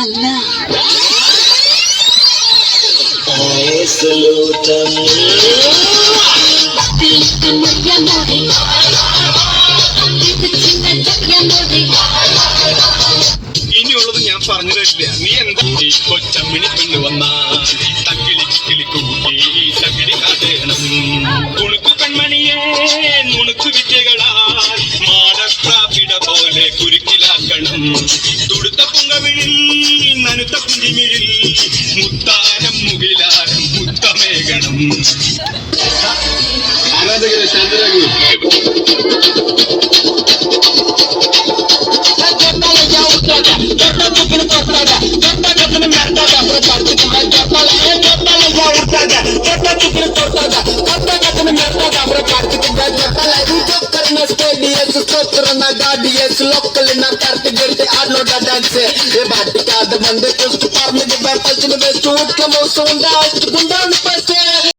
Nana. I salute them. ഇനിയുള്ളത് ഞാൻ പറഞ്ഞു തരില്ല. നീ എന്താ കൊച്ചമ്മിണി പെണ്ണ് വന്ന തക്കിളി കിളി കൂട്ടി തകിടി കാതേണം കുണുക്കു പെൺമണിയെ നുണുക്കു വിദ്യകളാൽ മാടപ്രാപിട പോലെ കുരുക്കിലാക്കണം. തുടുത്ത പുങ്കവിഴിൽ നനുത്ത കുഞ്ചിമിഴിൽ മുത്താനം മുകിലാരം മുത്തമേകണം. ആരാധകരെ ശാന്തരാകൂ. Local in a party, get I know that dance. A party card, the one that goes to farm, the best, the best, to come out soon, down,